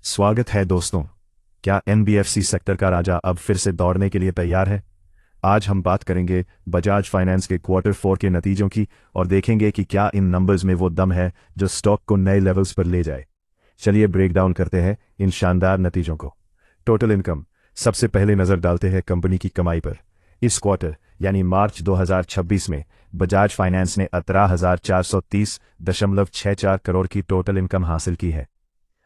स्वागत है दोस्तों। क्या एनबीएफसी सेक्टर का राजा अब फिर से दौड़ने के लिए तैयार है? आज हम बात करेंगे बजाज फाइनेंस के क्वार्टर 4 के नतीजों की और देखेंगे कि क्या इन नंबर्स में वो दम है जो स्टॉक को नए लेवल्स पर ले जाए। चलिए ब्रेक डाउन करते हैं इन शानदार नतीजों को। Total income. सबसे पहले नज़र डालते हैं कंपनी की कमाई पर। इस क्वार्टर यानी मार्च 2026 में बजाज फाइनेंस ने 18,430.64 करोड़ की टोटल इनकम हासिल की है।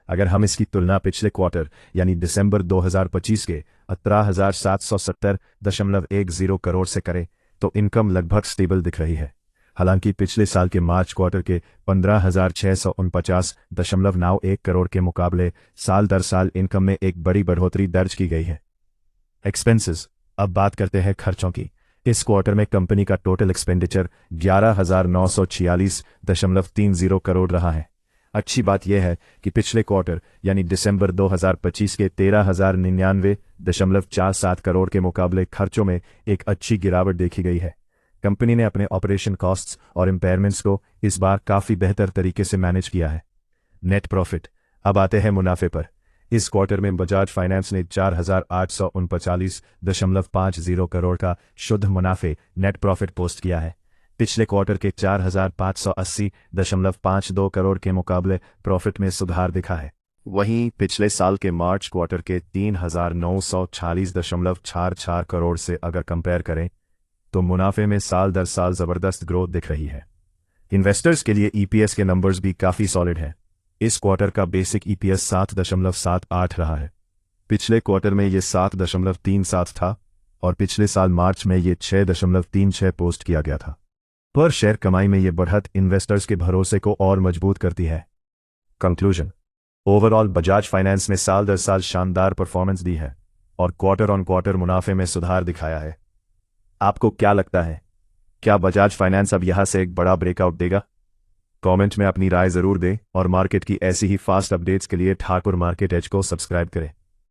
अगर हम इसकी तुलना पिछले क्वार्टर यानी दिसंबर 2025 के 17,770.10 करोड़ से करें तो इनकम लगभग स्टेबल दिख रही है। हालांकि पिछले साल के मार्च क्वार्टर के 15,649.91 करोड़ के मुकाबले साल दर साल इनकम में एक बड़ी बढ़ोतरी दर्ज की गई है। एक्सपेंसेस। अब बात करते हैं खर्चों की। इस क्वार्टर में कंपनी का टोटल एक्सपेंडिचर 11,946.30 करोड़ रहा है। अच्छी बात यह है कि पिछले क्वार्टर यानी दिसंबर 2025 के 13,099.47 करोड़ के मुकाबले खर्चों में एक अच्छी गिरावट देखी गई है। कंपनी ने अपने ऑपरेशन कॉस्ट्स और इम्पेयरमेंट्स को इस बार काफ़ी बेहतर तरीके से मैनेज किया है। Net profit. अब आते हैं मुनाफे पर। इस क्वार्टर में बजाज फाइनेंस ने 4,839.50 करोड़ का शुद्ध मुनाफे नेट प्रॉफिट पोस्ट किया है। पिछले क्वार्टर के 4,580.52 करोड़ के मुकाबले प्रॉफिट में सुधार दिखा है। वहीं पिछले साल के मार्च क्वार्टर के 3,946.44 करोड़ से अगर कंपेयर करें तो मुनाफे में साल दर साल जबरदस्त ग्रोथ दिख रही है। इन्वेस्टर्स के लिए ईपीएस के नंबर्स भी काफ़ी सॉलिड हैं। इस क्वार्टर का बेसिक ईपीएस 7.78 रहा है। पिछले क्वार्टर में ये 7.37 था और पिछले साल मार्च में ये 6.36 पोस्ट किया गया था। पर शेयर कमाई में ये बढ़त इन्वेस्टर्स के भरोसे को और मजबूत करती है। कंक्लूजन। ओवरऑल बजाज फाइनेंस ने साल दर साल शानदार परफॉर्मेंस दी है और क्वार्टर ऑन क्वार्टर मुनाफे में सुधार दिखाया है। आपको क्या लगता है, क्या बजाज फाइनेंस अब यहां से एक बड़ा ब्रेकआउट देगा? कमेंट में अपनी राय जरूर दें और मार्केट की ऐसी ही फास्ट अपडेट्स के लिए ठाकुर मार्केट एज को सब्सक्राइब करें।